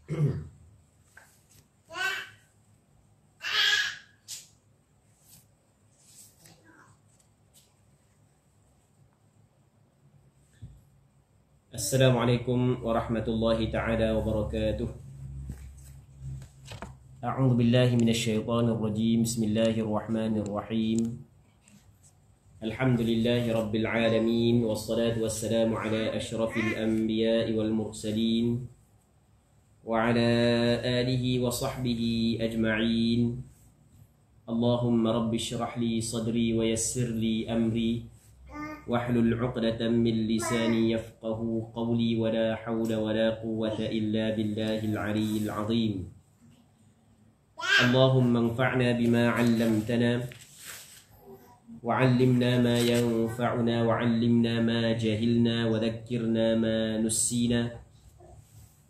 Assalamualaikum warahmatullahi ta'ala wabarakatuh. A'udzu billahi minasyaitonir rajim. Bismillahirrahmanirrahim. Alhamdulillahi rabbil alamin, wassalatu wassalamu ala asyrafil anbiya'i wal mursalin wa ala alihi wa sahbihi ajma'in. Allahumma rabbi syrah li sadri wa yassir li amri wahlul 'uqdatam min lisani yafqahu qawli wa la hawla wa la quwwata illa billahil 'aliyyil 'azim. Allahumma anfa'na bima 'allamtana wa 'allimna ma yanfa'una wa 'allimna ma jahilna wa dhakkirna ma nussina.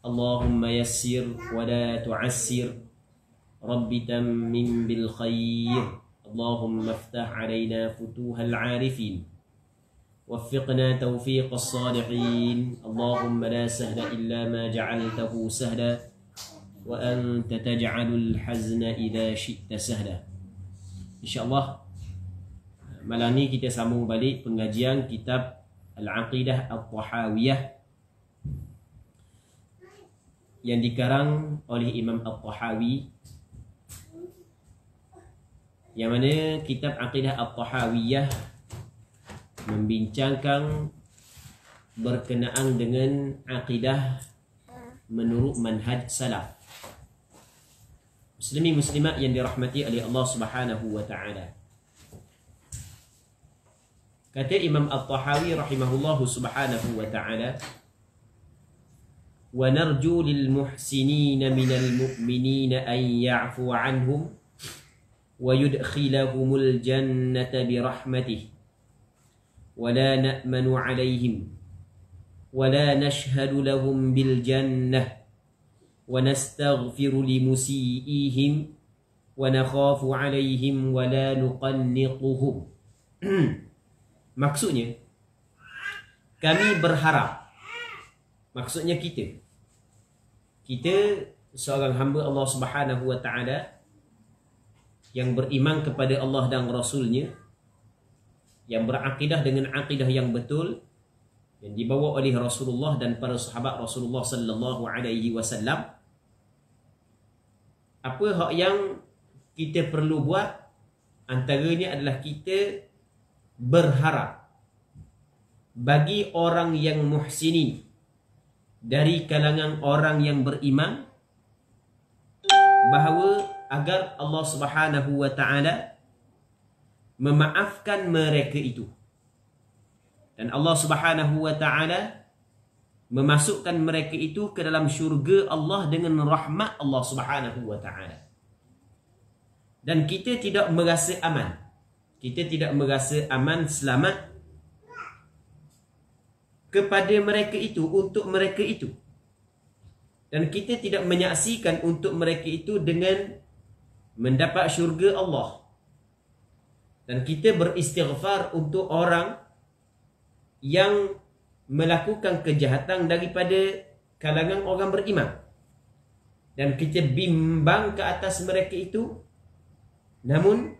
Allahumma yassir wa la tu'assir, rabbi tammim bil khair. Allahumma iftah 'alaina futuhal 'arifin, وفقنا توفيق الصالحين. اللهم لا سهل إلا ما جعلته سهلا وأنت تجعل الحزن إذا شئت سهلا. InsyaAllah malam ni kita sambung balik pengajian kitab Al-Aqidah At-Tahawiyah yang dikarang oleh Imam At-Tahawi, yang mana kitab Aqidah At-Tahawiyah membincangkan berkenaan dengan akidah menurut manhaj salaf. Muslimin muslimat yang dirahmati oleh Allah Subhanahu wa taala. Kata Imam At-Tahawi rahimahullahu subhanahu wa ta'ala, wa narju lil muhsinina minal mu'minina an ya'fu anhum wa yudkhilahumul jannata birahmatih ولا نأمن عليهم ولا نشهد لهم بالجنة ونستغفر لمسيئهم ونخاف عليهم ولا نقنطهم. Maksudnya, kami berharap, maksudnya kita seorang hamba Allah Subhanahu wa ta'ala yang beriman kepada Allah dan Rasulnya, yang berakidah dengan akidah yang betul yang dibawa oleh Rasulullah dan para sahabat Rasulullah sallallahu alaihi wasallam. Apa hak yang kita perlu buat? Antaranya adalah kita berharap bagi orang yang muhsinin dari kalangan orang yang beriman, bahawa agar Allah Subhanahu wa ta'ala memaafkan mereka itu, dan Allah Subhanahu wa ta'ala memasukkan mereka itu ke dalam syurga Allah dengan rahmat Allah Subhanahu wa ta'ala. Dan kita tidak merasa aman, selamat kepada mereka itu, untuk mereka itu, dan kita tidak menyaksikan untuk mereka itu dengan mendapat syurga Allah. Dan kita beristighfar untuk orang yang melakukan kejahatan daripada kalangan orang beriman, dan kita bimbang ke atas mereka itu, namun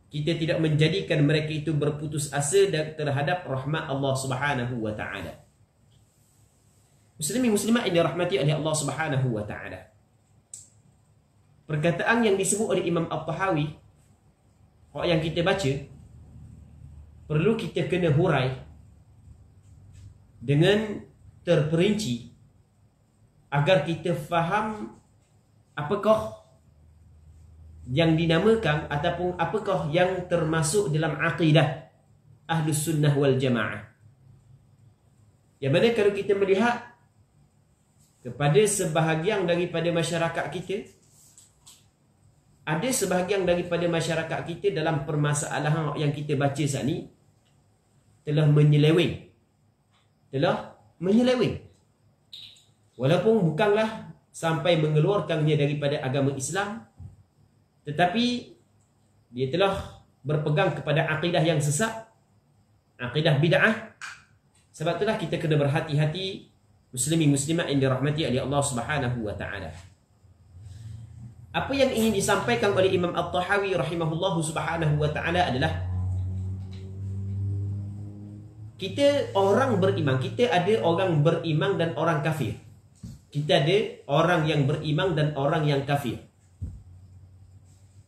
kita tidak menjadikan mereka itu berputus asa terhadap rahmat Allah Subhanahu wa ta'ala. Muslimin muslimat yang dirahmati oleh Allah Subhanahu wa ta'ala, perkataan yang disebut oleh Imam At-Tahawi yang kita baca, perlu kita kena hurai dengan terperinci agar kita faham apakah yang dinamakan ataupun apakah yang termasuk dalam akidah Ahlus Sunnah wal Jamaah. Yang mana kalau kita melihat kepada sebahagian daripada masyarakat kita, ada sebahagian daripada masyarakat kita dalam permasalahan yang kita baca saat ni telah menyeleweng. Walaupun bukanlah sampai mengeluarkannya daripada agama Islam, tetapi dia telah berpegang kepada akidah yang sesat, akidah bid'ah. Sebab itulah kita kena berhati-hati Muslimin muslimat yang dirahmati oleh Allah Subhanahu wa taala. Apa yang ingin disampaikan oleh Imam At-Tahawi rahimahullahu subhanahu wa taala adalah kita orang beriman, kita ada orang beriman dan orang kafir. Kita ada orang yang beriman dan orang yang kafir.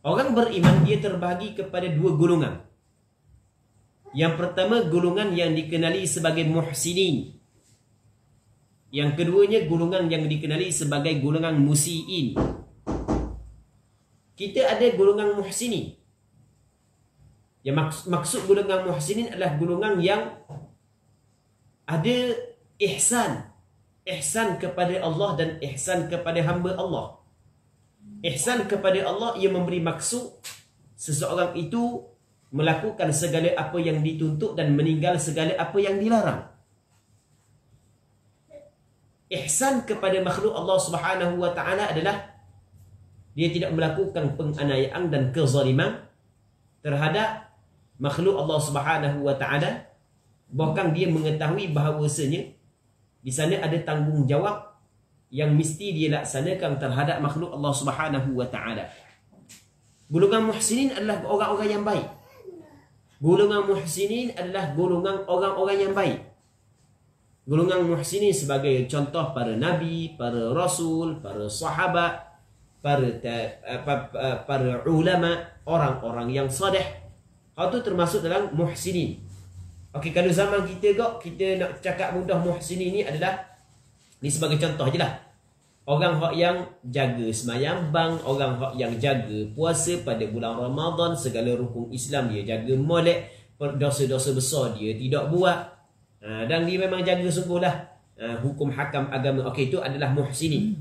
Orang beriman dia terbahagi kepada dua golongan. Yang pertama golongan yang dikenali sebagai muhsinin. Yang keduanya golongan yang dikenali sebagai golongan musiin. Kita ada golongan muhsinin. Yang maksud golongan muhsinin adalah golongan yang ada ihsan. Ihsan kepada Allah dan ihsan kepada hamba Allah. Ihsan kepada Allah ia memberi maksud seseorang itu melakukan segala apa yang dituntut dan meninggal segala apa yang dilarang. Ihsan kepada makhluk Allah Subhanahu wa taala adalah dia tidak melakukan penganiayaan dan kezaliman terhadap makhluk Allah Subhanahu wa taala, bahkan dia mengetahui bahawasanya di sana ada tanggungjawab yang mesti dia laksanakan terhadap makhluk Allah Subhanahu wa taala. Golongan muhsinin adalah orang-orang yang baik. Golongan muhsinin adalah golongan orang-orang yang baik. Golongan muhsinin sebagai contoh para nabi, para rasul, para sahabat, para ulama, orang-orang yang salih. Hal tu termasuk dalam muhsinin. Okey, kalau zaman kita kita nak cakap mudah muhsinin ni adalah ni sebagai contoh je lah. Orang yang jaga sembahyang bang, orang yang jaga puasa pada bulan Ramadan, segala rukun Islam dia jaga molek, dosa-dosa besar dia tidak buat. Dan dia memang jaga sungguhlah hukum hakam agama. Okey, itu adalah muhsinin.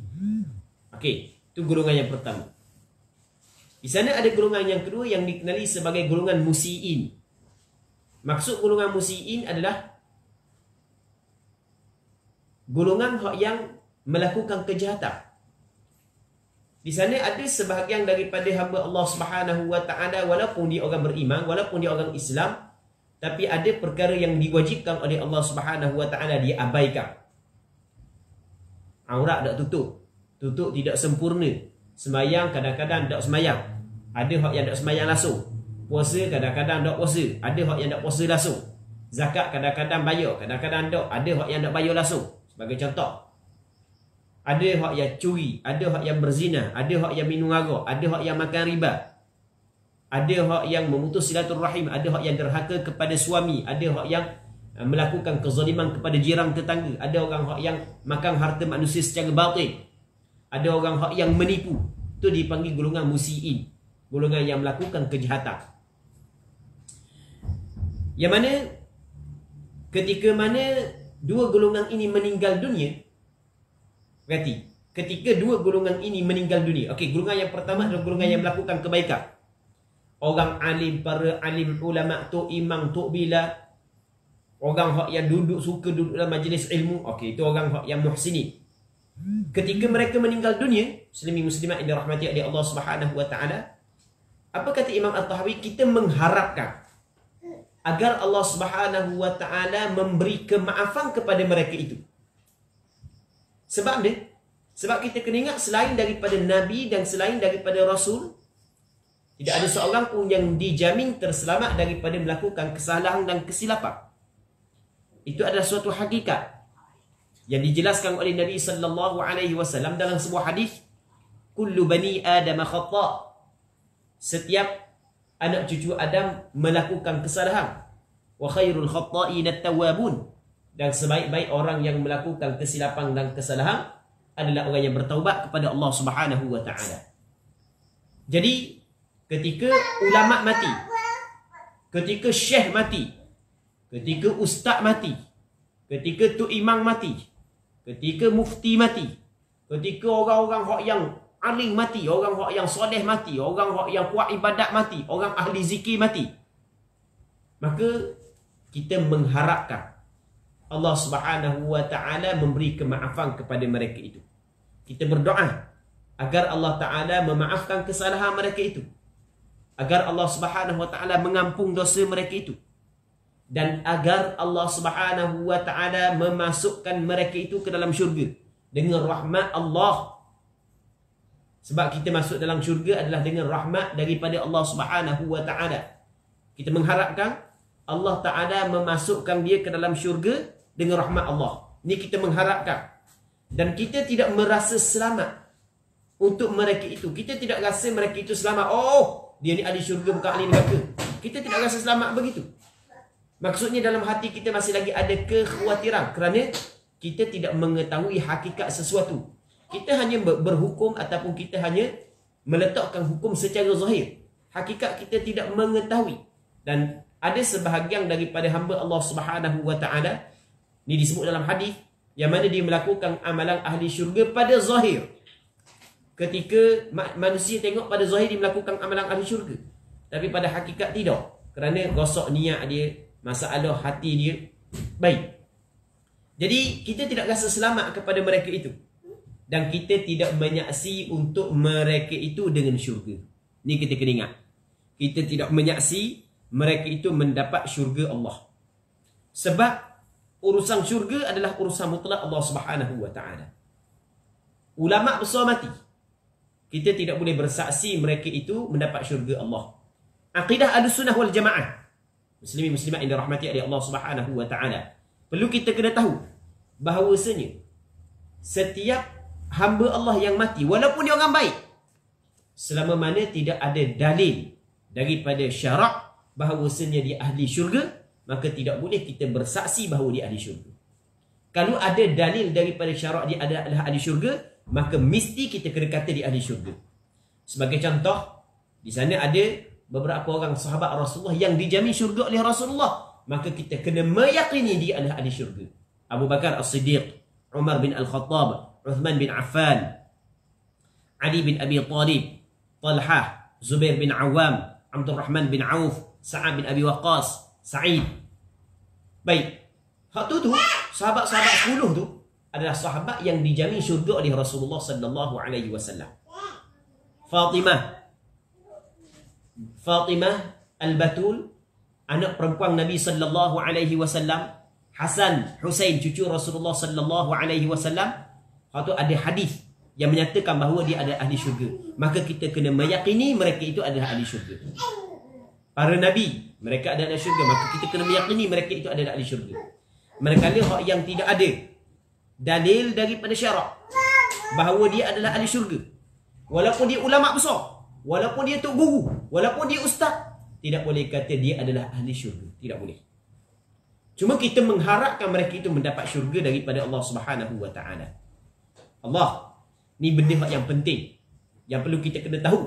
Okey, itu golongan yang pertama. Di sana ada golongan yang kedua yang dikenali sebagai golongan musiin. Maksud golongan musiin adalah golongan yang melakukan kejahatan. Di sana ada sebahagian daripada hamba Allah Subhanahu wa taala walaupun dia orang beriman, walaupun dia orang Islam, tapi ada perkara yang diwajibkan oleh Allah Subhanahu wa taala dia abaikan. Aurat tak tutup, tutup tidak sempurna. Sembahyang kadang-kadang tak sembahyang. Ada hak yang tak sembahyang langsung. Puasa kadang-kadang tak puasa, ada hak yang tak puasa langsung. Zakat kadang-kadang bayar, kadang-kadang tak. Ada hak yang tak bayar langsung. Sebagai contoh, ada hak yang curi, ada hak yang berzina, ada hak yang minum arak, ada hak yang makan riba, ada hak yang memutus silaturahim, ada hak yang derhaka kepada suami, ada hak yang melakukan kezaliman kepada jiran tetangga, ada orang hak yang makan harta manusia secara batil, ada orang hak yang menipu. Itu dipanggil golongan musiin, golongan yang melakukan kejahatan. Yang mana ketika mana dua golongan ini meninggal dunia, berarti ketika dua golongan ini meninggal dunia, okey, golongan yang pertama adalah golongan yang melakukan kebaikan. Orang alim, para alim ulama, tok imam, tok bila, orang hak yang suka duduk dalam majlis ilmu, okey, itu orang hak yang muhsinin. Ketika mereka meninggal dunia, muslimin muslimat yang dirahmati oleh Allah Subhanahu wa taala, apa kata Imam At-Tahawi? Kita mengharapkan agar Allah Subhanahu wa taala memberi kemaafan kepada mereka itu. Sebab dia, sebab kita kena ingat selain daripada Nabi dan selain daripada Rasul, tidak ada seorang pun yang dijamin terselamat daripada melakukan kesalahan dan kesilapan. Itu adalah suatu hakikat yang dijelaskan oleh Nabi sallallahu alaihi wasallam dalam sebuah hadis, kullu bani Adam khata'. Setiap anak cucu Adam melakukan kesalahan. Wa khairul khata'in at-tawwabun. Dan sebaik-baik orang yang melakukan kesilapan dan kesalahan adalah orang yang bertaubat kepada Allah Subhanahu wa taala. Jadi ketika ulama mati, ketika syekh mati, ketika ustaz mati, ketika tok imam mati, ketika mufti mati, ketika orang-orang hak yang alim mati, orang hak yang soleh mati, orang hak yang kuat ibadat mati, orang ahli zikir mati, maka kita mengharapkan Allah Subhanahu wa taala memberi kemaafan kepada mereka itu. Kita berdoa agar Allah taala memaafkan kesalahan mereka itu, agar Allah Subhanahu wa taala mengampung dosa mereka itu. dan agar Allah Subhanahu wa taala memasukkan mereka itu ke dalam syurga dengan rahmat Allah. Sebab kita masuk dalam syurga adalah dengan rahmat daripada Allah Subhanahu wa taala. Kita mengharapkan Allah taala memasukkan dia ke dalam syurga dengan rahmat Allah. Ni kita mengharapkan. Dan kita tidak merasa selamat untuk mereka itu. Kita tidak rasa mereka itu selamat. Oh, dia ni ahli syurga bukan ahli neraka. Kita tidak rasa selamat begitu. Maksudnya dalam hati kita masih lagi ada kekhawatiran kerana kita tidak mengetahui hakikat sesuatu. Kita hanya berhukum ataupun kita hanya meletakkan hukum secara zahir. Hakikat kita tidak mengetahui. Dan ada sebahagian daripada hamba Allah Subhanahu wa taala, ni disebut dalam hadis, yang mana dia melakukan amalan ahli syurga pada zahir. Ketika manusia tengok pada zahir dia melakukan amalan ahli syurga, tapi pada hakikat tidak, kerana rosak niat dia, masalah hati dia baik. Jadi kita tidak rasa selamat kepada mereka itu, dan kita tidak menyaksi untuk mereka itu dengan syurga. Ni kita kena ingat. Kita tidak menyaksi mereka itu mendapat syurga Allah. Sebab urusan syurga adalah urusan mutlak Allah Subhanahu wa taala. Ulama besar mati, kita tidak boleh bersaksi mereka itu mendapat syurga Allah. Akidah Ahlussunnah wal Jamaah, muslimin muslimat yang dirahmati oleh Allah Subhanahu wa taala, perlu kita kena tahu bahawasanya setiap hamba Allah yang mati, walaupun dia orang baik, selama mana tidak ada dalil daripada syarak bahawasanya dia ahli syurga, maka tidak boleh kita bersaksi bahawa dia ahli syurga. Kalau ada dalil daripada syarak dia adalah ahli syurga, maka mesti kita kena kata dia ahli syurga. Sebagai contoh, di sana ada beberapa orang sahabat Rasulullah yang dijamin syurga oleh Rasulullah, maka kita kena meyakini dia adalah ahli syurga. Abu Bakar As-Siddiq, Umar bin Al-Khattab, Uthman bin Affan, Ali bin Abi Talib, Talhah, Zubair bin Awam, Abdul Rahman bin Auf, Sa'ad bin Abi Waqqas, Sa'id. Baik, hak tu sahabat-sahabat 10 tu adalah sahabat yang dijamin syurga oleh Rasulullah sallallahu alaihi wasallam. Fatimah Al-Batul, anak perempuan Nabi sallallahu alaihi wasallam. Hasan, Husain, cucu Rasulullah sallallahu alaihi wasallam. Hak tu ada hadis yang menyatakan bahawa dia ada ahli syurga. Maka kita kena meyakini mereka itu adalah ahli syurga. Para nabi, mereka adalah ahli syurga, maka kita kena meyakini mereka itu adalah ahli syurga. Manakala hak yang tidak ada dalil daripada syarak bahawa dia adalah ahli syurga, walaupun dia ulama besar, walaupun dia tok guru, walaupun dia ustaz, tidak boleh kata dia adalah ahli syurga. Tidak boleh. Cuma kita mengharapkan mereka itu mendapat syurga daripada Allah Subhanahu wa taala. Allah, ni benda yang penting yang perlu kita kena tahu.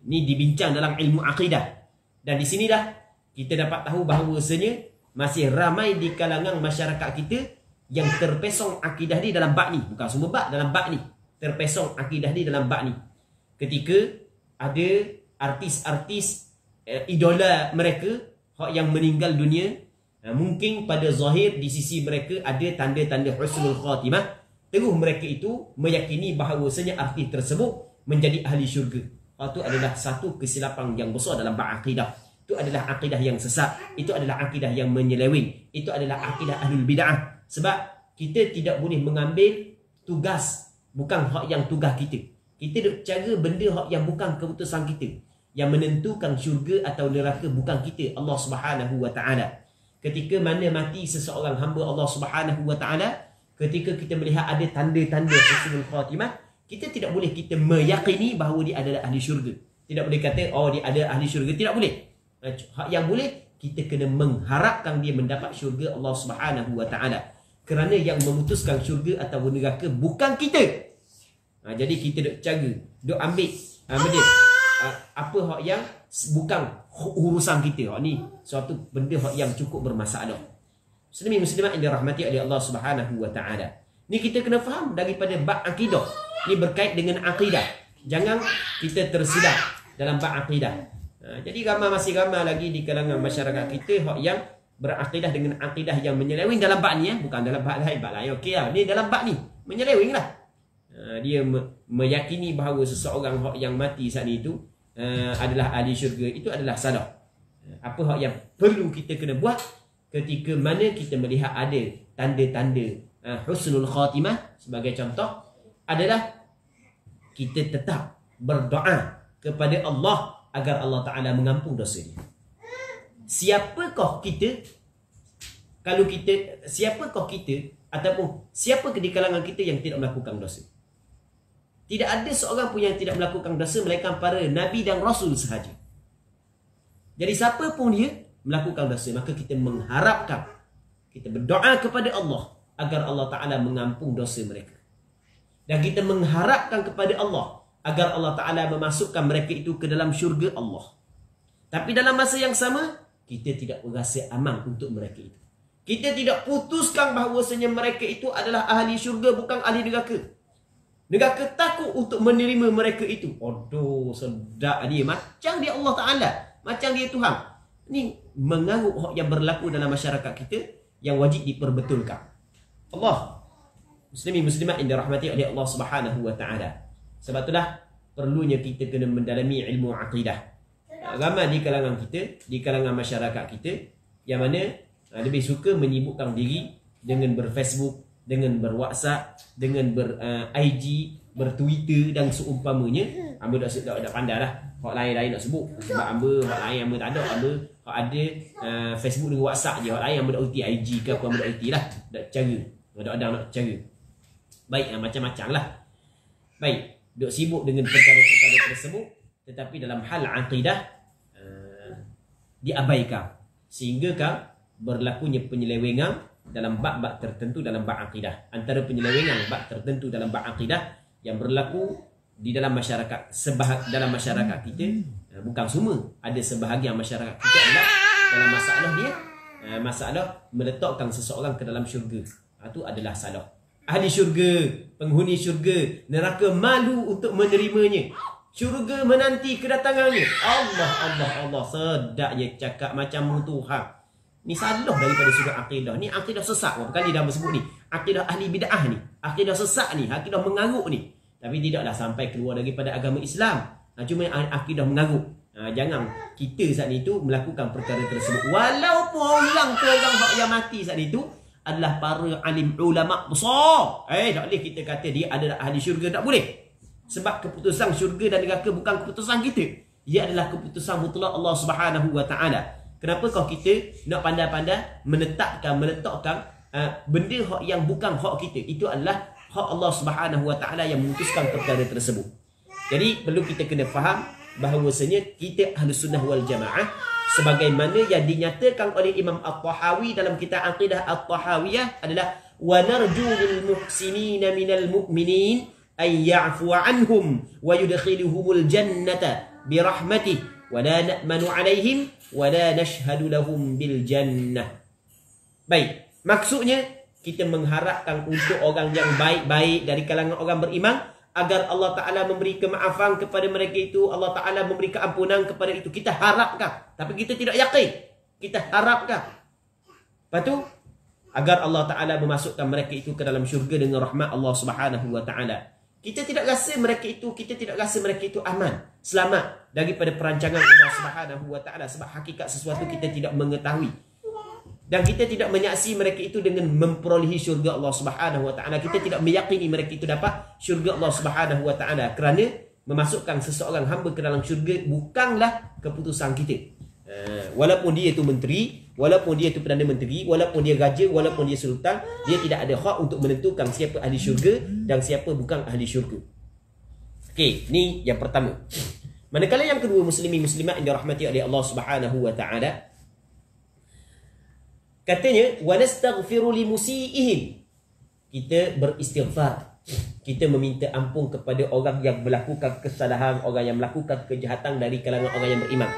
Ni dibincang dalam ilmu akidah. Dan di sinilah kita dapat tahu bahawasanya masih ramai di kalangan masyarakat kita yang terpesong akidah ni dalam bab ni. Bukan semua bab, dalam bab ni. Terpesong akidah ni dalam bab ni. Ketika ada artis-artis idola mereka yang meninggal dunia, mungkin pada zahir di sisi mereka ada tanda-tanda husnul khatimah, terus mereka itu meyakini bahawasanya artis tersebut menjadi ahli syurga. Itu adalah satu kesilapan yang besar dalam bab akidah. Itu adalah akidah yang sesat. Itu adalah akidah yang menyeleweng. Itu adalah akidah ahlul bid'ah. Sebab kita tidak boleh mengambil tugas bukan hak yang tugas kita. Kita duk cara benda hak yang bukan keputusan kita. Yang menentukan syurga atau neraka bukan kita, Allah Subhanahu wa taala. Ketika mana mati seseorang hamba Allah Subhanahu wa taala, ketika kita melihat ada tanda-tanda husnul khatimah, kita tidak boleh kita meyakini bahawa dia adalah ahli syurga. Tidak boleh kata oh dia ada ahli syurga, tidak boleh. Hak yang boleh, kita kena mengharapkan dia mendapat syurga Allah Subhanahu wa taala. Kerana yang memutuskan syurga atau neraka bukan kita. Jadi kita duk cara, duk ambil benda apa hak yang bukan urusan kita. Hak ni suatu benda hak yang cukup bermasalah. Muslimin muslimat yang dirahmati oleh Allah Subhanahu wa taala. Ni kita kena faham daripada bab akidah. Ni berkait dengan akidah. Jangan kita tersilap dalam bab akidah. Jadi masih ramai lagi di kalangan masyarakat kita hak yang berakidah dengan akidah yang menyeleweng dalam bab ni, bukan dalam bab lain. Okeylah, ni dalam bab ni menyeleweng lah. Dia meyakini bahawa seseorang hak yang mati saat itu adalah ahli syurga. Itu adalah salah. Apa hak yang perlu kita kena buat, ketika mana kita melihat ada tanda-tanda husnul khatimah sebagai contoh adalah kita tetap berdoa kepada Allah agar Allah Ta'ala mengampun dosa dia. Siapakah kita ataupun siapa di kalangan kita yang tidak melakukan dosa? Tidak ada seorang pun yang tidak melakukan dosa melainkan para Nabi dan Rasul sahaja. Jadi siapa pun dia melakukan dosa, maka kita mengharapkan, kita berdoa kepada Allah agar Allah Ta'ala mengampun dosa mereka. Dan kita mengharapkan kepada Allah agar Allah Ta'ala memasukkan mereka itu ke dalam syurga Allah. Tapi dalam masa yang sama, kita tidak berasa aman untuk mereka itu. Kita tidak putuskan bahawasanya mereka itu adalah ahli syurga, bukan ahli neraka. Neraka takut untuk menerima mereka itu. Aduh, sedap dia. Macam dia Allah Ta'ala, macam dia Tuhan. Ini mengarut hak yang berlaku dalam masyarakat kita yang wajib diperbetulkan. Allah, muslimin muslimat yang dirahmati oleh Allah Subhanahu wa Ta'ala. Sebab itulah perlunya kita kena mendalami ilmu akidah. Ramai di kalangan kita, di kalangan masyarakat kita, yang mana lebih suka menyibukkan diri dengan berFacebook, dengan berWhatsApp, dengan ber-IG, ber-Twitter dan seumpamanya. Amba tak pandai lah. Hak lain-lain nak sebut. Sebab amba, hak lain amba tak ada. Amba hak ada Facebook dengan WhatsApp je. Hak lain amba tak erti IG ke apa, amba tak erti lah. Tak cara. Ada-ada nak cara. Baik, macam-macam lah. Baik, duk sibuk dengan perkara-perkara tersebut, tetapi dalam hal akidah diabaikan. Sehingga kan berlakunya penyelewengan dalam bab-bab tertentu dalam bab akidah. Antara penyelewengan bab tertentu dalam bab akidah yang berlaku di dalam masyarakat, dalam masyarakat kita, bukan semua, ada sebahagian masyarakat kita adalah dalam masalah dia, masalah meletakkan seseorang ke dalam syurga. Itu adalah salah. Ahli syurga, penghuni syurga, neraka malu untuk menerimanya. Syurga menanti kedatangannya. Allah, sedapnya cakap macam Tuhan. Ni salah daripada sudut akidah. Ni akidah sesat. Berapa kali dah bersebut ni? Akidah ahli bid'ah ni. Akidah sesat ni. Akidah mengarut ni. Tapi tidaklah sampai keluar daripada agama Islam. Cuma akidah mengarut. Jangan kita saat itu melakukan perkara tersebut. Walaupun orang yang mati saat itu adalah para alim ulama besar. Tak boleh kita kata dia adalah ahli syurga. Tak boleh. Sebab keputusan syurga dan neraka bukan keputusan kita. Ia adalah keputusan mutlak Allah Subhanahu wa Ta'ala. Kenapa kau kita nak pandai-pandai meletakkan benda hak yang bukan hak kita? Itu adalah hak Allah Subhanahu wa Ta'ala yang memutuskan perkara tersebut. Jadi perlu kita kena faham bahawasanya kita Ahlus Sunnah wal Jamaah sebagaimana yang dinyatakan oleh Imam At-Tahawi dalam kitab Aqidah At-Tahawiyah adalah wa narju lil muhsinina minal mu'minin ay ya'fu anhum wa yudkhiluhumul jannata bi rahmatih wa la na'manu alaihim wa la nashhadu lahum bil jannah. Baik, maksudnya kita mengharapkan untuk orang yang baik-baik dari kalangan orang beriman agar Allah Ta'ala memberi kemaafan kepada mereka itu, Allah Ta'ala memberi keampunan kepada itu. Kita harapkan, tapi kita tidak yakin. Kita harapkan. Lepas tu, agar Allah Ta'ala memasukkan mereka itu ke dalam syurga dengan rahmat Allah Subhanahu wa Ta'ala. Kita tidak rasa mereka itu aman, selamat daripada perancangan Allah Subhanahu wa Ta'ala, sebab hakikat sesuatu kita tidak mengetahui. Dan kita tidak menyaksi mereka itu dengan memperolehi syurga Allah Subhanahu wa Ta'ala. Kita tidak meyakini mereka itu dapat syurga Allah Subhanahu wa Ta'ala, kerana memasukkan seseorang hamba ke dalam syurga bukanlah keputusan kita. Walaupun dia itu menteri, walaupun dia itu Perdana Menteri, walaupun dia raja, walaupun dia sultan, dia tidak ada hak untuk menentukan siapa ahli syurga dan siapa bukan ahli syurga. Okey, ni yang pertama. Manakala yang kedua, muslimin muslimat yang dirahmati oleh Allah Subhanahu wa Ta'ala, katanya wa nastaghfiru limusiihim. Kita beristighfar, kita meminta ampun kepada orang yang melakukan kesalahan, orang yang melakukan kejahatan dari kalangan orang yang beriman.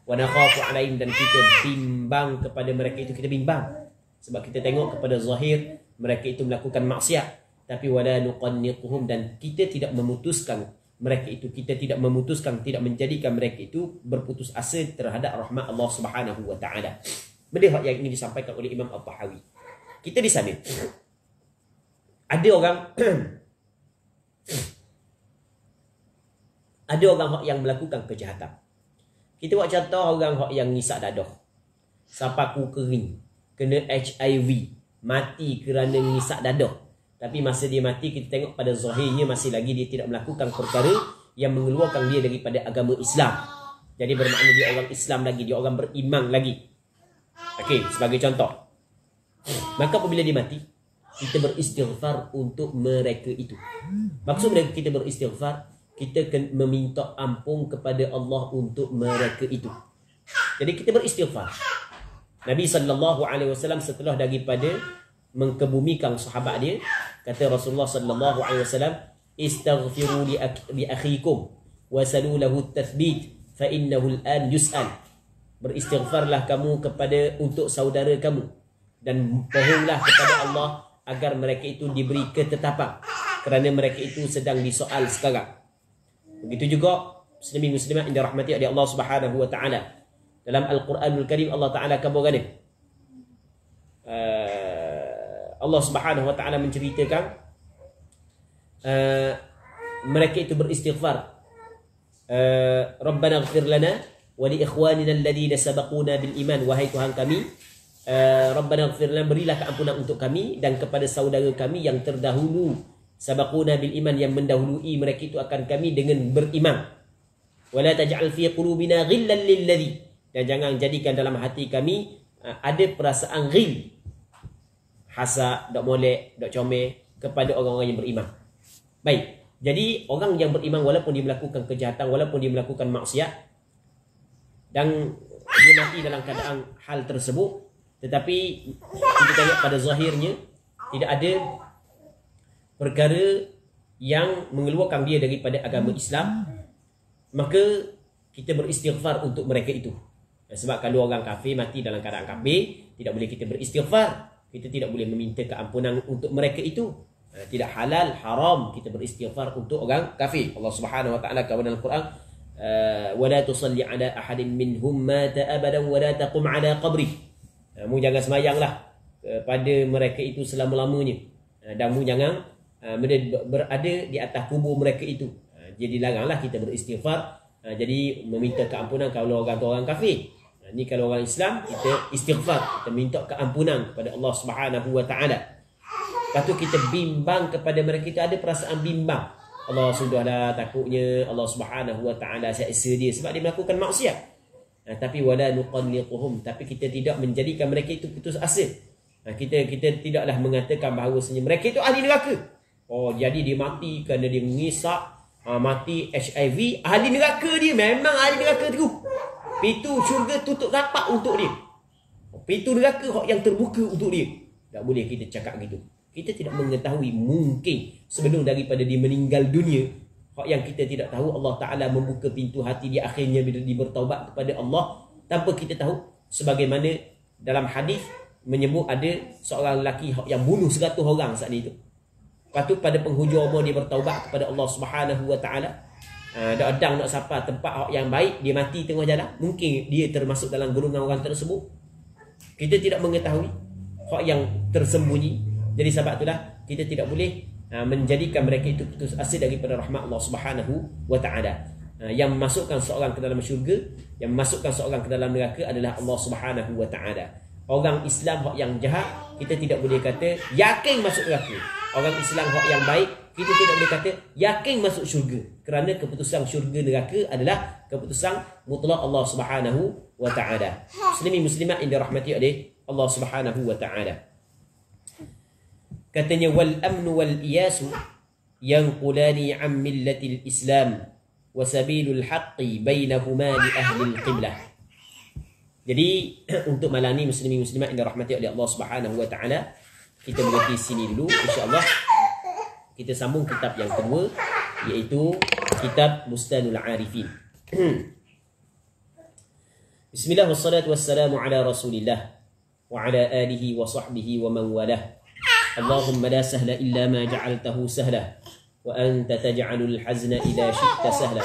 Wa nakhafu alaihim, dan kita bimbang kepada mereka itu, kita bimbang sebab kita tengok kepada zahir mereka itu melakukan maksiat, tapi wala nuqannituhum, dan kita tidak memutuskan mereka itu, kita tidak memutuskan, tidak menjadikan mereka itu berputus asa terhadap rahmat Allah Subhanahu wa Ta'ala. Benda yang ingin disampaikan oleh Imam At-Tahawi. Kita di sana ada orang yang melakukan kejahatan. Kita buat contoh orang yang ngisak dadah. sapaku kering, kena HIV, mati kerana ngisak dadah. Tapi masa dia mati, kita tengok pada zahirnya masih lagi dia tidak melakukan perkara yang mengeluarkan dia daripada agama Islam. Jadi bermakna dia orang Islam lagi, dia orang beriman lagi. Okey, sebagai contoh. Maka apabila dia mati, kita beristighfar untuk mereka itu. Maksud kita beristighfar, kita meminta ampun kepada Allah untuk mereka itu. Jadi kita beristighfar. Nabi SAW setelah daripada mengkebumikan sahabat dia, kata Rasulullah SAW, istaghfiru li akhikum wasalu lahu at-tathbit fa innahu al-an yus'al. Beristighfarlah kamu untuk saudara kamu dan mohonlah kepada Allah agar mereka itu diberi ketetapan, kerana mereka itu sedang disoal sekarang. Begitu juga muslimin muslimat yang dirahmati oleh Allah Subhanahu wa taala. Dalam Al-Quranul Karim Allah Taala kabarkan Allah Subhanahu wa taala menceritakan mereka itu beristighfar. Rabbana ighfir lana wa li ikhwanina alladhina sabaquna bil iman. Wahai Tuhan kami, Rabbana ighfir lana, berilah keampunan untuk kami dan kepada saudara kami yang terdahulu, sabaquna bil iman, yang mendahului mereka itu akan kami dengan beriman. Wala taj'al fi qulubina ghillan lil ladzi, dan jangan jadikan dalam hati kami ada perasaan ghil, hasad, dok molek, dok comel kepada orang-orang yang beriman. Baik, jadi orang yang beriman walaupun dia melakukan kejahatan, walaupun dia melakukan maksiat dan dia mati dalam keadaan hal tersebut, tetapi kita tengok pada zahirnya tidak ada perkara yang mengeluarkan dia daripada agama Islam, maka kita beristighfar untuk mereka itu. Sebab kalau orang kafir mati dalam keadaan kafir, tidak boleh kita beristighfar. Kita tidak boleh meminta keampunan untuk mereka itu. Tidak halal, haram kita beristighfar untuk orang kafir. Allah Subhanahu wa taala kata dalam Al-Quran, "Wala tusalli ala ahadin minhum mata abadan wa la taqum ala qabri." Mu jangan semayanglah pada mereka itu selama-lamanya. Dan mu jangan berada di atas kubur mereka itu. Jadi laranglah kita beristighfar. Jadi meminta keampunan kalau orang kafir. Ini kalau orang Islam, kita istighfar, kita minta keampunan kepada Allah Subhanahu wa taala. Lepas tu kita bimbang kepada mereka, kita ada perasaan bimbang. Allah sudahlah, takutnya Allah Subhanahu wa taala seksa dia sebab dia melakukan maksiat. Tapi wala nuqalliquhum, tapi kita tidak menjadikan mereka itu putus asa. Kita tidaklah mengatakan bahawasanya mereka itu ahli neraka. Oh, jadi dia mati kerana dia mengisap, mati HIV, ahli neraka dia, memang ahli neraka tu. Pintu syurga tutup rapat untuk dia. Pintu neraka yang terbuka untuk dia. Tak boleh kita cakap gitu. Kita tidak mengetahui, mungkin sebelum daripada dia meninggal dunia, yang kita tidak tahu, Allah Ta'ala membuka pintu hati dia, akhirnya bila dia bertaubat kepada Allah tanpa kita tahu. Sebagaimana dalam hadis menyebut ada seorang lelaki yang bunuh 100 orang saat itu. Lepas tu pada penghujung umur dia bertaubat kepada Allah Subhanahu wa taala. Dak adang nak sapa tempat yang baik, dia mati tengah jalan, mungkin dia termasuk dalam golongan orang tersebut. Kita tidak mengetahui hak yang tersembunyi. Jadi sebab itulah kita tidak boleh menjadikan mereka itu putus asa daripada rahmat Allah Subhanahu wa taala. Yang memasukkan seorang ke dalam syurga, yang memasukkan seorang ke dalam neraka adalah Allah Subhanahu wa taala. Orang Islam hak yang jahat, kita tidak boleh kata yakin masuk neraka. Orang Islam hak yang baik, kita tidak boleh kata yakin masuk syurga, kerana keputusan syurga neraka adalah keputusan mutlak Allah Subhanahu wa taala. Muslimin muslimat yang dirahmati oleh Allah Subhanahu wa taala. Katanya wal amnu wal iyasu yanqulani an millatil Islam wa sabilul haqqi bainahuma li ahli al-qiblah. Jadi untuk malam ni muslimin muslimat yang dirahmati oleh Allah Subhanahu wa taala, kita berhenti sini dulu, insya-Allah. Kita sambung kitab yang kedua, iaitu kitab Bustanul Arifin. Bismillah wassalatu wassalamu ala Rasulillah wa ala alihi wa sahbihi wa man walah. Allahumma la sahla illa ma ja'altahu sahla wa anta taj'alul hazna idha syi'ta sahla.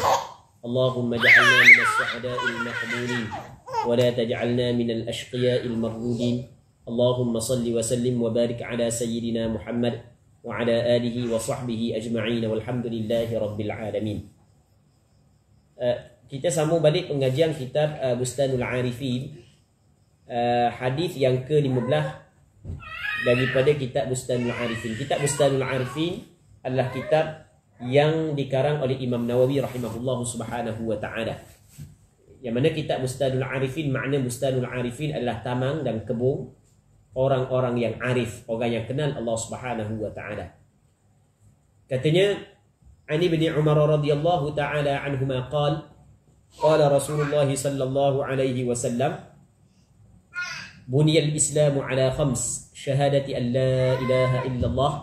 Allahumma ja'alna minas su'ada'il mahmudin wa la taj'alna minal ashqiya'il mardudin. Allahumma salli wa sallim wa barik ala sayyidina Muhammad wa ala alihi wa sahbihi ajma'in walhamdulillahi rabbil alamin. Kita sambung balik pengajian kitab Bustanul Arifin. hadis yang ke-15 daripada kitab Bustanul Arifin. Kitab Bustanul Arifin adalah kitab yang dikarang oleh Imam Nawawi rahimahullahu subhanahu wa ta'ala. Yang mana kitab Bustanul Arifin, makna Bustanul Arifin adalah taman dan kebun orang-orang yang arif, orang yang kenal Allah subhanahu wa ta'ala. Katanya, Ani bin Umar radhiyallahu ta'ala anhuma qala Rasulullah sallallahu alaihi wasallam, buniyal Islamu ala khams, syahadati an la ilaha illallah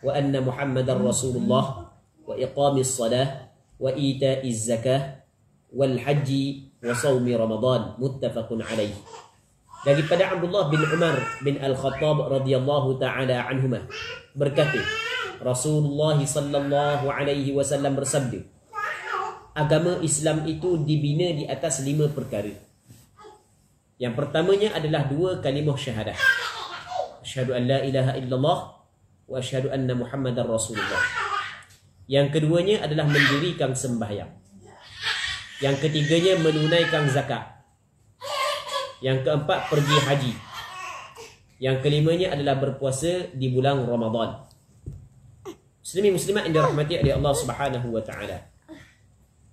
wa anna Muhammadar Rasulullah wa iqamis salah wa ita'iz zakah wal haji wa sawmi Ramadan, muttafaqun alaih. Daripada Abdullah bin Umar bin Al-Khattab radhiyallahu ta'ala anhuma berkata, Rasulullah sallallahu alaihi wasallam bersabda, agama Islam itu dibina di atas 5 perkara. Yang pertamanya adalah 2 kalimah syahadah. Asyhadu an la ilaha illallah wa asyhadu anna Muhammadar Rasulullah. Yang keduanya adalah mendirikan sembahyang. Yang ketiganya menunaikan zakat. Yang keempat pergi haji. Yang kelimanya adalah berpuasa di bulan Ramadan. Muslimin muslimat yang dirahmati oleh Allah Subhanahu wa taala.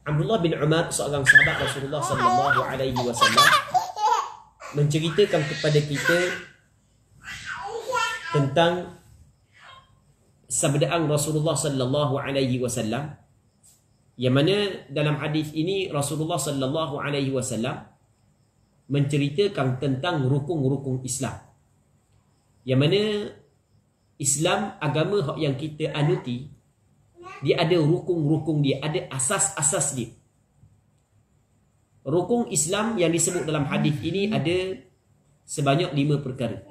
Abdullah bin Umar, seorang sahabat Rasulullah sallallahu alaihi wasallam, menceritakan kepada kita tentang sabdaan Rasulullah sallallahu alaihi wasallam, yang mana dalam hadis ini Rasulullah sallallahu alaihi wasallam menceritakan tentang rukun-rukun Islam. Yang mana Islam, agama yang kita anuti, dia ada rukun-rukun dia, ada asas-asas dia. Rukun Islam yang disebut dalam hadis ini ada sebanyak 5 perkara.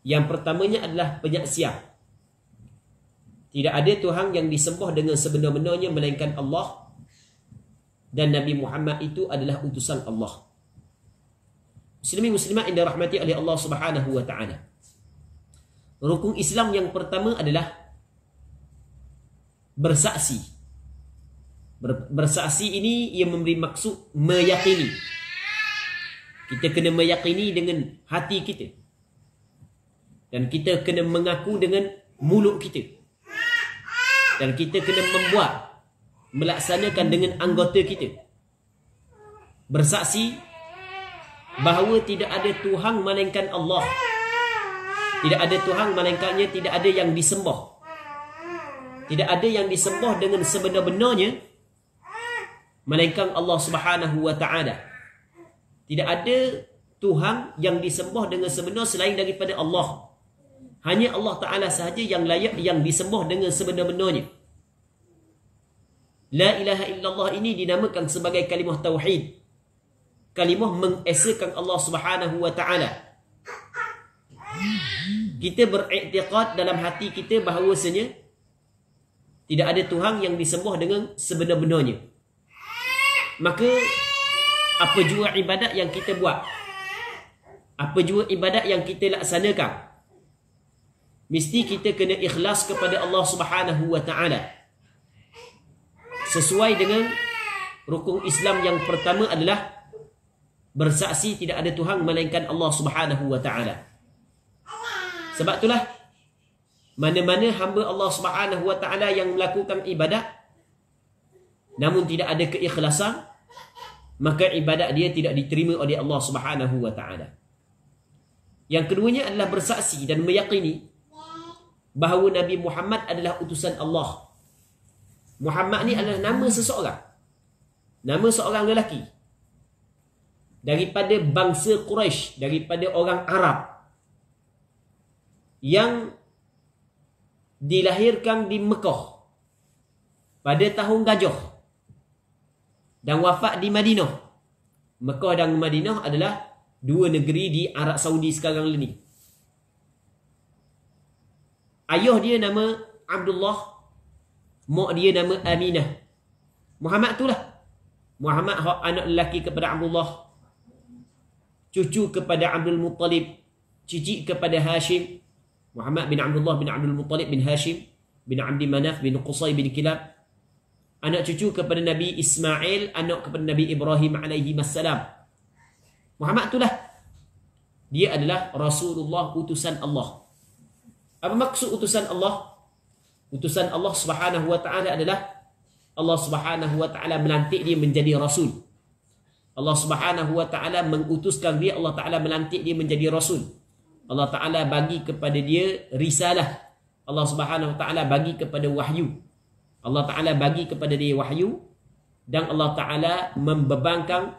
Yang pertamanya adalah penyaksian. Tidak ada Tuhan yang disembah dengan sebenar-benarnya melainkan Allah, dan Nabi Muhammad itu adalah utusan Allah. Muslimin muslimat yang dirahmati oleh Allah Subhanahu wa taala. Rukun Islam yang pertama adalah bersaksi. Bersaksi ini ia memberi maksud meyakini. Kita kena meyakini dengan hati kita, dan kita kena mengaku dengan mulut kita, dan kita kena melaksanakan dengan anggota kita. Bersaksi bahawa tidak ada Tuhan melainkan Allah. Tidak ada Tuhan melainkannya, tidak ada yang disembah. Tidak ada yang disembah dengan sebenar-benarnya melainkan Allah Subhanahu wa taala. Tidak ada Tuhan yang disembah dengan sebenar selain daripada Allah. Hanya Allah Taala sahaja yang layak yang disembah dengan sebenar-benarnya. La ilaha illallah ini dinamakan sebagai kalimah tauhid. Kalimah mengesakan Allah Subhanahu wa taala. Kita beriktikad dalam hati kita bahawasanya tidak ada Tuhan yang disembah dengan sebenar-benarnya. Maka apa jua ibadat yang kita buat, apa jua ibadat yang kita laksanakan, mesti kita kena ikhlas kepada Allah Subhanahu wa taala. Sesuai dengan rukun Islam yang pertama adalah bersaksi tidak ada Tuhan melainkan Allah Subhanahu wa taala. Sebab itulah mana-mana hamba Allah Subhanahu wa taala yang melakukan ibadat namun tidak ada keikhlasan, maka ibadat dia tidak diterima oleh Allah Subhanahu wa taala. Yang keduanya adalah bersaksi dan meyakini bahawa Nabi Muhammad adalah utusan Allah. Muhammad ni adalah nama seseorang, nama seorang lelaki daripada bangsa Quraisy, daripada orang Arab, yang dilahirkan di Mekah pada tahun Gajah dan wafat di Madinah. Mekah dan Madinah adalah 2 negeri di Arab Saudi sekarang ini. Ayah dia nama Abdullah, mak dia nama Aminah. Muhammad itulah. Muhammad anak lelaki kepada Abdullah, cucu kepada Abdul Muttalib, cicit kepada Hashim. Muhammad bin Abdullah bin Abdul Muttalib bin Hashim bin Abdi Manaf bin Qusay bin Kilab. Anak cucu kepada Nabi Ismail, anak kepada Nabi Ibrahim alaihi wassalam. Muhammad itulah dia adalah Rasulullah, utusan Allah. Apa maksud utusan Allah? Utusan Allah Subhanahu wa taala adalah Allah Subhanahu wa taala melantik dia menjadi rasul. Allah Subhanahu wa taala mengutuskan dia, Allah taala melantik dia menjadi rasul. Allah taala bagi kepada dia risalah. Allah Subhanahu wa taala bagi kepada wahyu. Allah taala bagi kepada dia wahyu, dan Allah taala membebankan,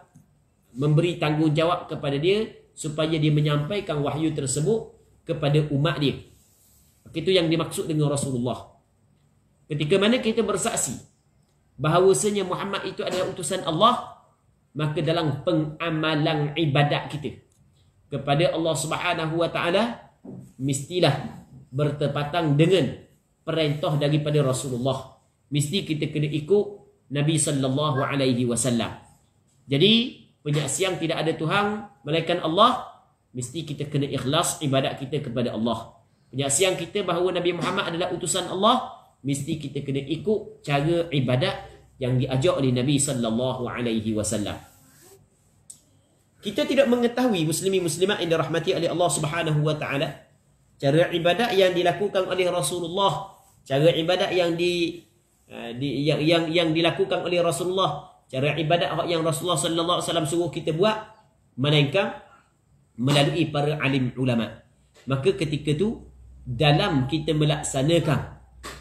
memberi tanggungjawab kepada dia supaya dia menyampaikan wahyu tersebut kepada umat dia. Itu yang dimaksud dengan Rasulullah. Ketika mana kita bersaksi bahawasanya Muhammad itu adalah utusan Allah, maka dalam pengamalan ibadat kita kepada Allah Subhanahu wa taala mestilah bertepatan dengan perintah daripada Rasulullah. Mesti kita kena ikut Nabi sallallahu alaihi wasallam. Jadi penyaksian tidak ada Tuhan melainkan Allah, mesti kita kena ikhlas ibadat kita kepada Allah. Penyaksian kita bahawa Nabi Muhammad adalah utusan Allah, mesti kita kena ikut cara ibadat yang diajar oleh Nabi sallallahu alaihi wasallam. Kita tidak mengetahui muslimin muslimat yang dirahmati oleh Allah Subhanahu wa taala cara ibadat yang dilakukan oleh Rasulullah, cara ibadat yang yang dilakukan oleh Rasulullah, cara ibadat yang Rasulullah sallallahu alaihi wasallam suruh kita buat, melainkan melalui para alim ulama. Maka ketika itu dalam kita melaksanakan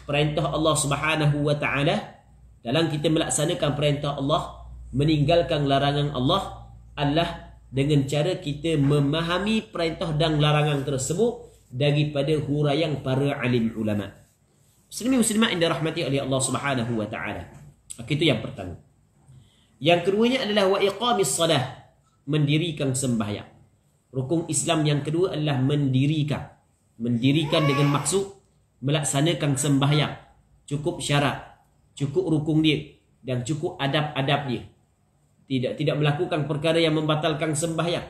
perintah Allah Subhanahu wa taala, dalam kita melaksanakan perintah Allah, meninggalkan larangan Allah adalah dengan cara kita memahami perintah dan larangan tersebut daripada huraian para alim ulama. Muslimin muslimat yang dirahmati oleh Allah Subhanahu wa taala. Itu yang pertama. Yang keduanya adalah wa iqamis salah, mendirikan sembahyang. Rukun Islam yang kedua adalah mendirikan. Mendirikan dengan maksud melaksanakan sembahyang. Cukup syarat, cukup rukun dia, dan cukup adab-adab dia. Tidak melakukan perkara yang membatalkan sembahyang.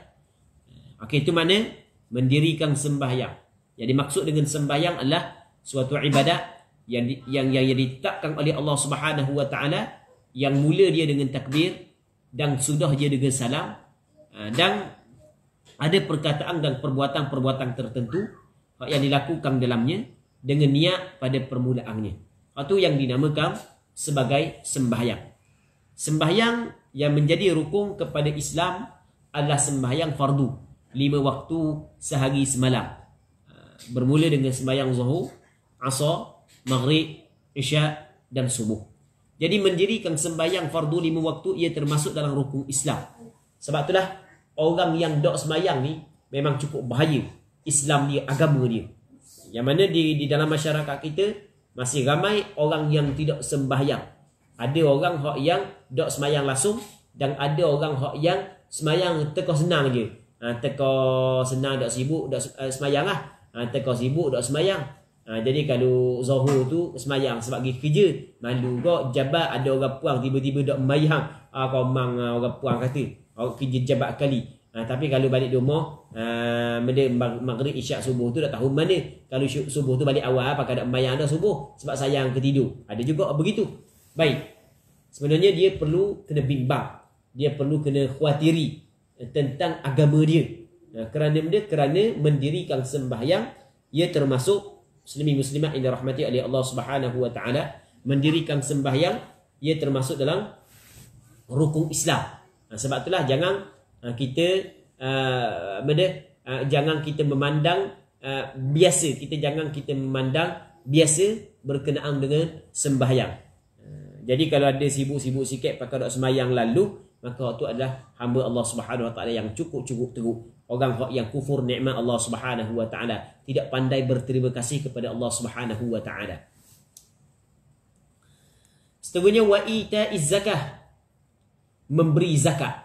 Itu mana mendirikan sembahyang. Yang dimaksud dengan sembahyang adalah suatu ibadat yang ditetapkan oleh Allah Subhanahu wa taala, yang mula dia dengan takbir dan sudah dia dengan salam, dan ada perkataan dan perbuatan-perbuatan tertentu yang dilakukan dalamnya dengan niat pada permulaannya. Itu yang dinamakan sebagai sembahyang. Sembahyang yang menjadi rukun kepada Islam adalah sembahyang fardu 5 waktu sehari semalam. Bermula dengan sembahyang zuhur, asar, maghrib, isya dan subuh. Jadi mendirikan sembahyang fardu 5 waktu ia termasuk dalam rukun Islam. Sebab itulah orang yang dok sembahyang ni memang cukup bahaya Islam dia, agama dia. Yang mana di dalam masyarakat kita masih ramai orang yang tidak sembahyang. Ada orang yang dok sembahyang langsung, dan ada orang yang sembahyang teko senang je. Teko senang dok sibuk dok sembahyang lah. Teko sibuk dok sembahyang. Jadi kalau zuhur tu sembahyang sebab pergi kerja, malu kok jabat ada orang puang tiba-tiba dok sembahyang. Kau mang orang puang kata, orang kerja jabat kali. Tapi kalau balik di rumah, maghrib, isyak, subuh tu dah tahu mana. Kalau subuh tu balik awal, pakai dak sembahyang dah subuh sebab sayang ketidur. Ada juga begitu. Baik. Sebenarnya dia perlu kena bimbang. Dia perlu kena khawatiri tentang agama dia. Kerana mendirikan sembahyang, ia termasuk muslimin muslimat yang dirahmati oleh Allah Subhanahu wa taala. Mendirikan sembahyang ia termasuk dalam rukun Islam. Sebab itulah jangan jangan kita memandang biasa. Jangan kita memandang biasa berkenaan dengan sembahyang. Jadi kalau ada sibuk-sibuk sikit pakai dok sembahyang lalu, maka itu adalah hamba Allah Subhanahu wa taala yang cukup-cukup teruk. Orang yang kufur nikmat Allah Subhanahu wa taala, tidak pandai berterima kasih kepada Allah Subhanahu wa taala. Seterusnya wa itaiz zakah, memberi zakat.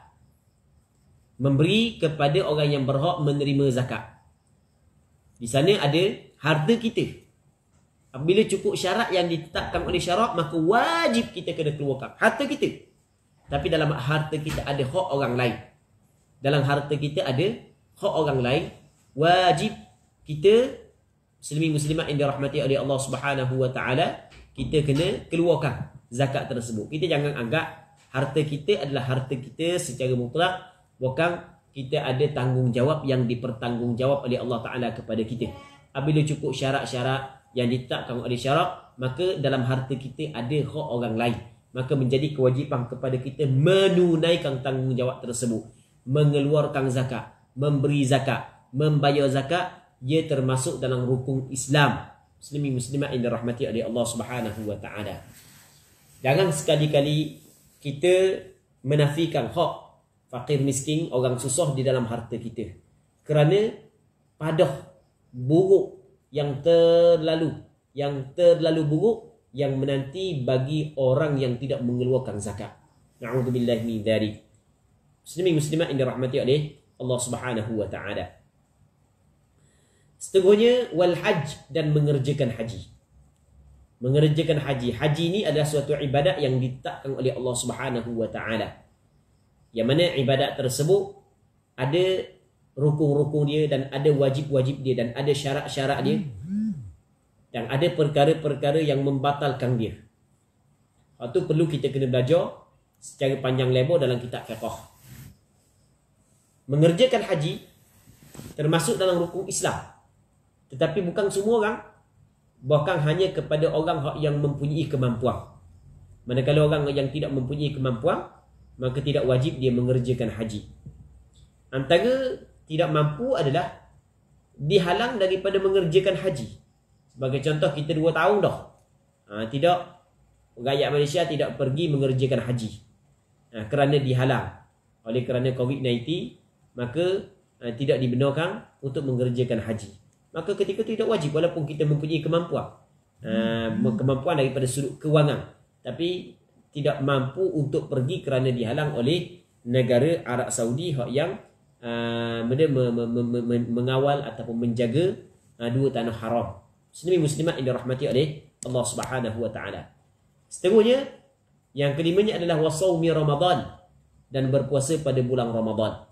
Memberi kepada orang yang berhak menerima zakat. Di sana ada harta kita. Apabila cukup syarat yang ditetapkan oleh syarak, maka wajib kita kena keluarkan harta kita. Tapi dalam harta kita ada hak orang lain. Dalam harta kita ada hak orang lain. Wajib kita, muslimin muslimat yang dirahmati oleh Allah Subhanahu wa taala, kita kena keluarkan zakat tersebut. Kita jangan anggap harta kita adalah harta kita secara mutlak, bukan kita ada tanggungjawab yang dipertanggungjawab oleh Allah Ta'ala kepada kita. Apabila cukup syarat-syarat yang ditetapkan oleh syarak, maka dalam harta kita ada hak orang lain. Maka menjadi kewajipan kepada kita menunaikan tanggungjawab tersebut. Mengeluarkan zakat, memberi zakat, membayar zakat, ia termasuk dalam rukun Islam. Muslimin muslimat yang dirahmati oleh Allah Subhanahu wa Ta'ala. Jangan sekali-kali kita menafikan hak fakir miskin, orang susah di dalam harta kita. Kerana padah buruk yang terlalu buruk yang menanti bagi orang yang tidak mengeluarkan zakat. Na'udzubillahi min dzalik. Muslimin muslimat yang dirahmati oleh Allah Subhanahu wa Ta'ala. Seterusnya wal hajj, dan mengerjakan haji. Mengerjakan haji. Haji ini adalah suatu ibadat yang ditetapkan oleh Allah Subhanahu wa Ta'ala. Yang mana ibadat tersebut ada rukun-rukun dia, dan ada wajib-wajib dia, dan ada syarat-syarat dia, dan ada perkara-perkara yang membatalkan dia. Itu perlu kita kena belajar secara panjang lebar dalam kitab fiqh. Mengerjakan haji termasuk dalam rukun Islam. Tetapi bukan semua orang, bahkan hanya kepada orang yang mempunyai kemampuan. Manakala orang yang tidak mempunyai kemampuan, maka tidak wajib dia mengerjakan haji. Antara tidak mampu adalah dihalang daripada mengerjakan haji. Sebagai contoh, kita 2 tahun dah tidak, rakyat Malaysia tidak pergi mengerjakan haji kerana dihalang oleh kerana COVID-19, maka tidak dibenarkan untuk mengerjakan haji. Maka ketika itu tidak wajib, walaupun kita mempunyai kemampuan daripada sudut kewangan, tapi tidak mampu untuk pergi kerana dihalang oleh negara Arab Saudi yang mengawal ataupun menjaga 2 tanah haram. Muslimin muslimat yang dirahmati oleh Allah Subhanahu wa Ta'ala. Seterusnya, yang kelimanya adalah wasaumi Ramadan, dan berpuasa pada bulan Ramadan.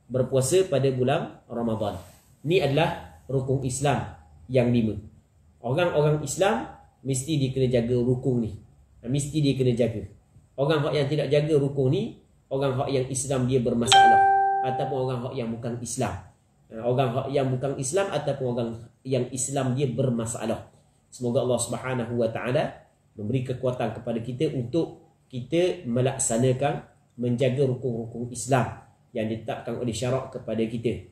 Berpuasa pada bulan Ramadan. Ini adalah rukun Islam yang 5. Orang-orang Islam mesti dia kena jaga rukun ni. Mesti dia kena jaga. Orang yang tidak jaga rukun ni, orang yang Islam dia bermasalah, ataupun orang yang bukan Islam. Orang yang bukan Islam ataupun orang yang Islam dia bermasalah. Semoga Allah Subhanahu wa Ta'ala memberi kekuatan kepada kita untuk kita melaksanakan, menjaga rukun-rukun Islam yang ditetapkan oleh syarak kepada kita,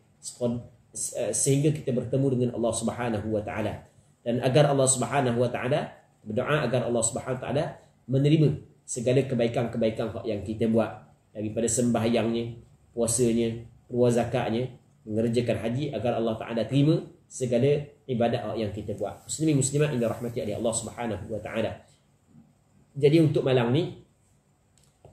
sehingga kita bertemu dengan Allah Subhanahu wa Ta'ala. Dan agar Allah Subhanahu wa Ta'ala, berdoa agar Allah Subhanahu wa Ta'ala menerima segala kebaikan-kebaikan yang kita buat, daripada sembahyangnya, puasanya, keluar zakatnya, mengerjakan haji, agar Allah Ta'ala terima segala ibadat yang kita buat. Muslimin muslimat yang dirahmati oleh Allah Subhanahu wa Ta'ala. Jadi untuk malam ni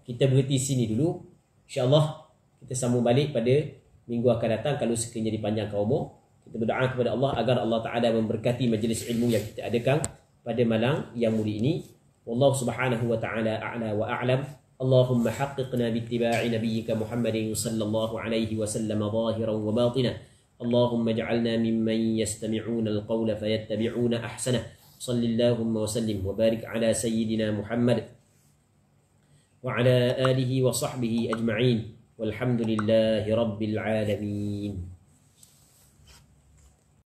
kita berhenti sini dulu. InsyaAllah kita sambung balik pada minggu akan datang kalau sekiranya dipanjangkan umur. Kita berdoa kepada Allah agar Allah Ta'ala memberkati majlis ilmu yang kita adakan pada malam yang mulia ini. Wallahu Subhanahu wa Ta'ala a'la wa a'lam. Allahumma haqqiqna bittiba'i nabiyyika Muhammadin sallallahu alaihi wasallam zahiran wa batinan. Allahumma ij'alna mimman yastami'una al-qawla fayattabi'una ahsanah. Shallillahumma wa sallim wa barik ala sayyidina Muhammad wa ala alihi wa sahbihi ajma'in. Walhamdulillahi rabbil alamin.